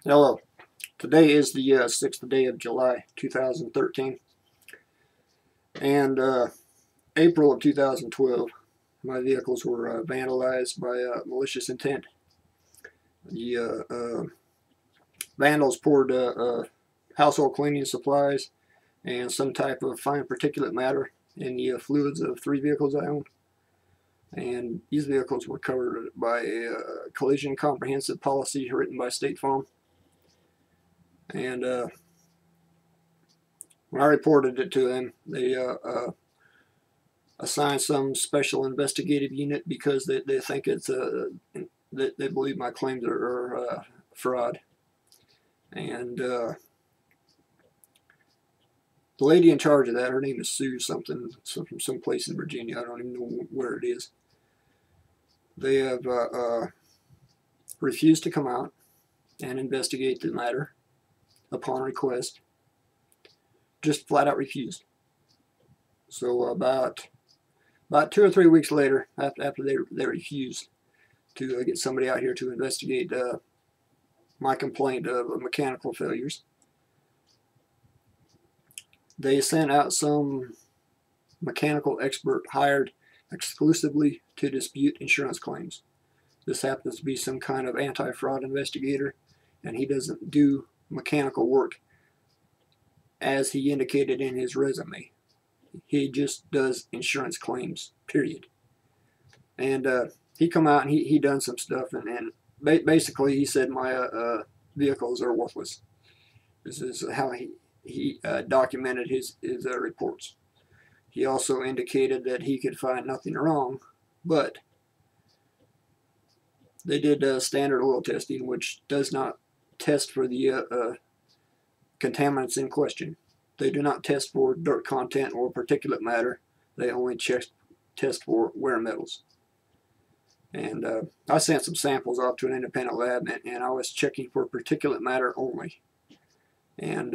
Hello. Today is the 6th day of July 2013, and April of 2012 my vehicles were vandalized by malicious intent. The vandals poured household cleaning supplies and some type of fine particulate matter in the fluids of 3 vehicles I own, and these vehicles were covered by a collision comprehensive policy written by State Farm. And when I reported it to them, they assigned some special investigative unit because they think it's they believe my claims are fraud. And the lady in charge of that, her name is Sue something, from some place in Virginia. I don't even know where it is. They have refused to come out and investigate the matter upon request. Just flat out refused. So about 2 or 3 weeks later, after they refused to get somebody out here to investigate my complaint of mechanical failures, they sent out some mechanical expert hired exclusively to dispute insurance claims. This happens to be some kind of anti-fraud investigator, and he doesn't do mechanical work as he indicated in his resume. He just does insurance claims, period. And he come out and he done some stuff, and basically he said my vehicles are worthless. This is how he documented his reports. He also indicated that he could find nothing wrong, but they did standard oil testing, which does not test for the contaminants in question. They do not test for dirt content or particulate matter. They only test for wear metals. And I sent some samples off to an independent lab, and I was checking for particulate matter only. And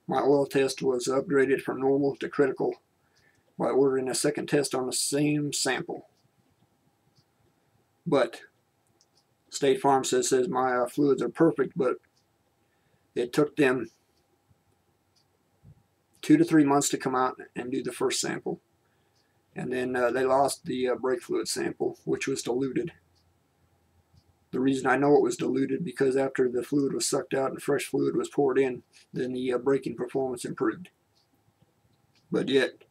my oil test was upgraded from normal to critical by ordering a second test on the same sample. But State Farm says my fluids are perfect, but it took them 2 to 3 months to come out and do the first sample. And then they lost the brake fluid sample, which was diluted. The reason I know it was diluted because after the fluid was sucked out and fresh fluid was poured in, then the braking performance improved. But yet,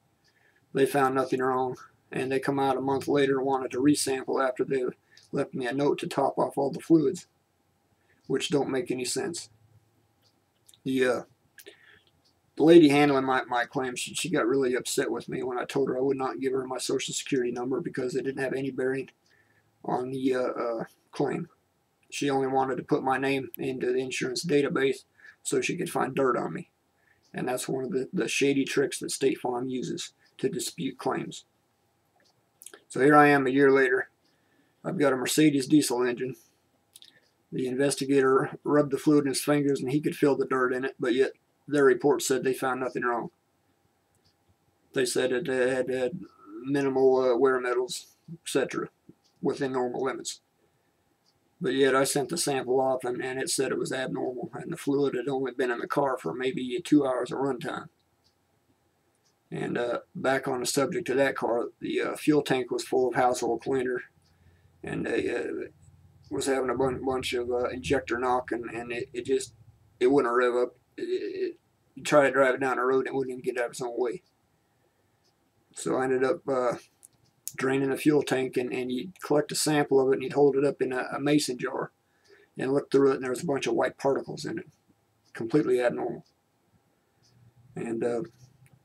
they found nothing wrong, and they come out a month later and wanted to resample after they left me a note to top off all the fluids, which don't make any sense. The lady handling my claim, she got really upset with me when I told her I would not give her my social security number because it didn't have any bearing on the claim. She only wanted to put my name into the insurance database so she could find dirt on me. And that's one of the shady tricks that State Farm uses to dispute claims. So here I am a year later. I've got a Mercedes diesel engine. The investigator rubbed the fluid in his fingers and he could feel the dirt in it, but yet their report said they found nothing wrong. They said it had minimal wear metals, etc., within normal limits. But yet I sent the sample off and it said it was abnormal, and the fluid had only been in the car for maybe 2 hours of runtime. And back on the subject of that car, the fuel tank was full of household cleaner, and it was having a bunch of injector knock, and it wouldn't rev up. You try to drive it down the road, and it wouldn't even get out of its own way. So I ended up draining the fuel tank, and you'd collect a sample of it, and you'd hold it up in a mason jar and look through it, and there was a bunch of white particles in it, completely abnormal. And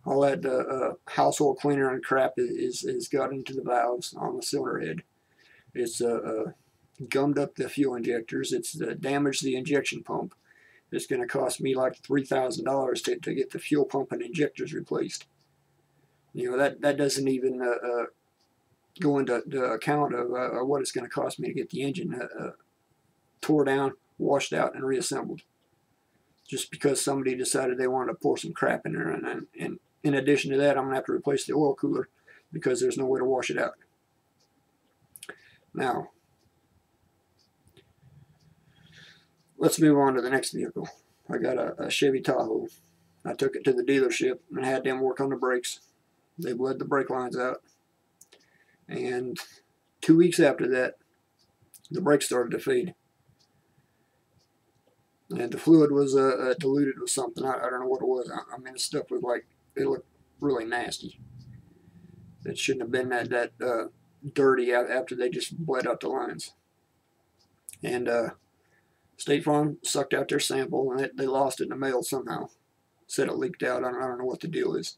all that household cleaner and crap is got into the valves on the cylinder head. It's gummed up the fuel injectors. It's damaged the injection pump. It's going to cost me like $3,000 to get the fuel pump and injectors replaced. You know, that doesn't even go into the account of what it's going to cost me to get the engine tore down, washed out, and reassembled. Just because somebody decided they wanted to pour some crap in there, and in addition to that, I'm going to have to replace the oil cooler because there's no way to wash it out. Now, Let's move on to the next vehicle. I got a Chevy Tahoe. I took it to the dealership and had them work on the brakes. They bled the brake lines out. And 2 weeks after that, the brakes started to fade. And the fluid was diluted with something. I don't know what it was. I mean, the stuff was like, it looked really nasty. It shouldn't have been that dirty after they just bled out the lines. And State Farm sucked out their sample, and they lost it in the mail somehow. Said it leaked out. I don't know what the deal is.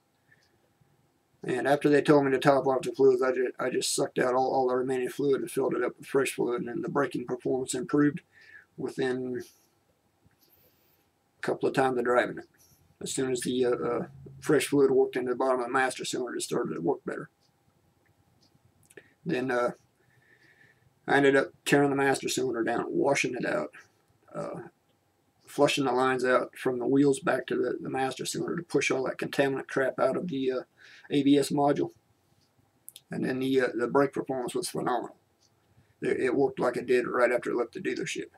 And after they told me to top off the fluids, I just sucked out all the remaining fluid and filled it up with fresh fluid, and then the braking performance improved within a couple of times of driving it. As soon as the fresh fluid worked into the bottom of the master cylinder, it started to work better. Then I ended up tearing the master cylinder down, washing it out, flushing the lines out from the wheels back to the master cylinder to push all that contaminant crap out of the ABS module. And then the brake performance was phenomenal. It worked like it did right after it left the dealership.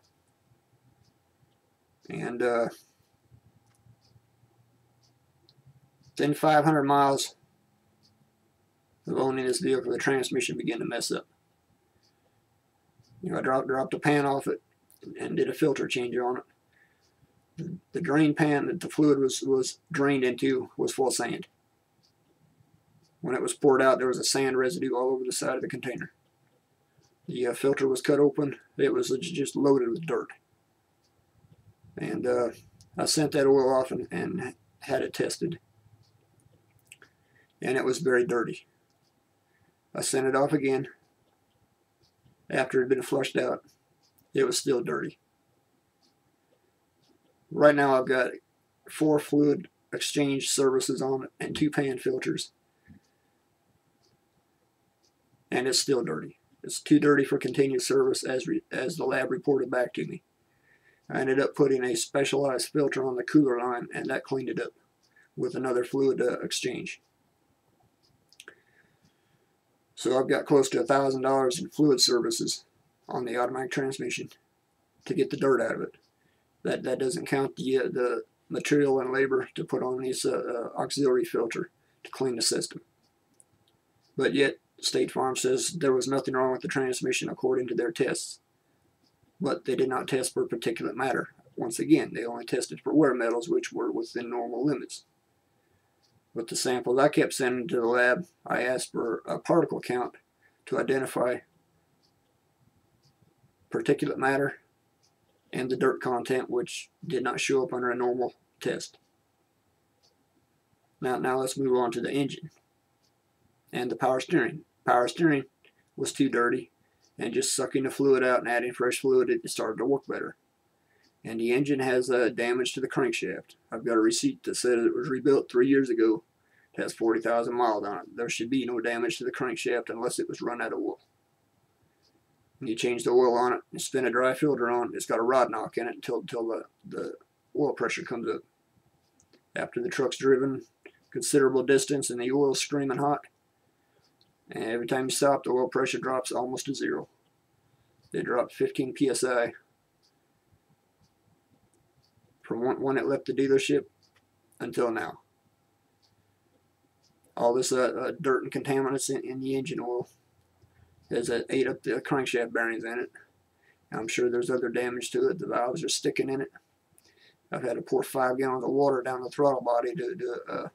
And within 500 miles of owning this vehicle, the transmission began to mess up. I dropped a pan off it and did a filter change on it. The drain pan that the fluid was drained into was full of sand. When it was poured out, there was a sand residue all over the side of the container. The filter was cut open. It was just loaded with dirt. And I sent that oil off and had it tested. And it was very dirty. I sent it off again. After it had been flushed out, it was still dirty. Right now I've got 4 fluid exchange services on it and 2 pan filters. And it's still dirty. It's too dirty for continued service as the lab reported back to me. I ended up putting a specialized filter on the cooler line, and that cleaned it up with another fluid exchange. So I've got close to $1,000 in fluid services on the automatic transmission to get the dirt out of it. That doesn't count the material and labor to put on this auxiliary filter to clean the system. But yet, State Farm says there was nothing wrong with the transmission according to their tests. But they did not test for particulate matter. Once again, they only tested for wear metals, which were within normal limits. With the samples I kept sending to the lab, I asked for a particle count to identify particulate matter and the dirt content, which did not show up under a normal test. Now let's move on to the engine and the power steering. Power steering was too dirty, and just sucking the fluid out and adding fresh fluid, it started to work better. And the engine has damage to the crankshaft. I've got a receipt that said it was rebuilt 3 years ago. It has 40,000 miles on it. There should be no damage to the crankshaft unless it was run out of oil. When you change the oil on it and spin a dry filter on, it's got a rod knock in it until the oil pressure comes up. After the truck's driven considerable distance and the oil's screaming hot, and every time you stop, the oil pressure drops almost to zero. It dropped 15 psi from when it left the dealership until now. All this dirt and contaminants in the engine oil has ate up the crankshaft bearings in it. I'm sure there's other damage to it. The valves are sticking in it. I've had to pour 5 gallons of water down the throttle body to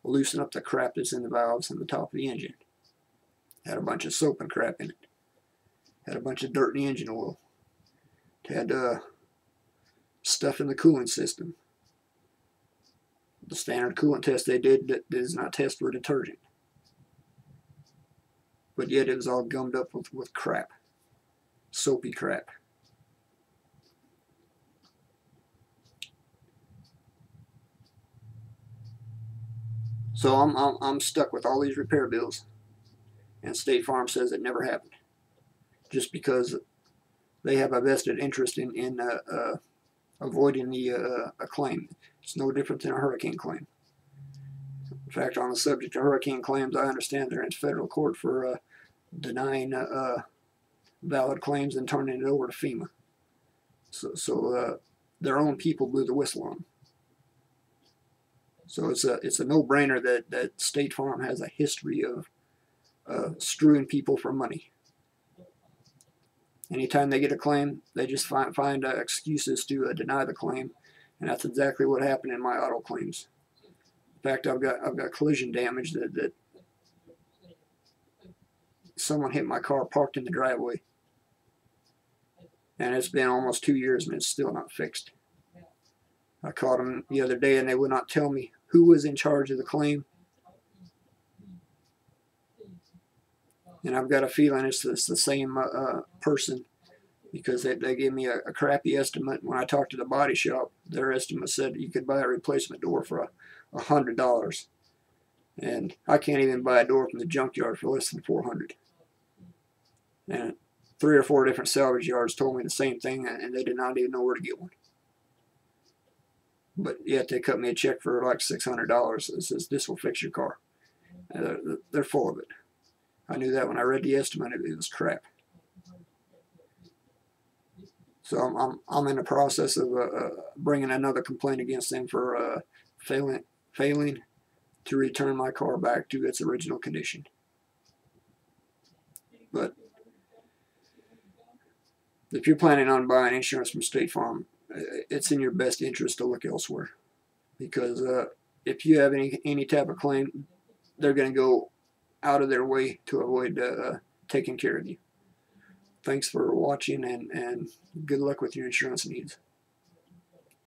loosen up the crap that's in the valves and the top of the engine. Had a bunch of soap and crap in it. Had a bunch of dirt in the engine oil. Had stuff in the cooling system. The standard coolant test they did does not test for detergent. But yet it was all gummed up with crap. Soapy crap. So I'm stuck with all these repair bills. And State Farm says it never happened. Just because they have a vested interest in avoiding a claim. It's no different than a hurricane claim. In fact, on the subject of hurricane claims, I understand they're in federal court for denying valid claims and turning it over to FEMA. So their own people blew the whistle on them. So it's a no-brainer that State Farm has a history of screwing people for money. Anytime they get a claim, they just find excuses to deny the claim, and that's exactly what happened in my auto claims. In fact, I've got collision damage that someone hit my car parked in the driveway, and it's been almost 2 years and it's still not fixed. I called them the other day and they would not tell me who was in charge of the claim, and I've got a feeling it's the same person, because they gave me a crappy estimate. When I talked to the body shop, their estimate said you could buy a replacement door for $100, and I can't even buy a door from the junkyard for less than $400. And 3 or 4 different salvage yards told me the same thing, and they did not even know where to get one. But yet they cut me a check for like $600. It says this will fix your car. They're full of it. I knew that when I read the estimate. It was crap. So I'm in the process of bringing another complaint against them for failing to return my car back to its original condition. But if you're planning on buying insurance from State Farm, it's in your best interest to look elsewhere, because if you have any type of claim, they're going to go out of their way to avoid taking care of you. Thanks for watching, and good luck with your insurance needs.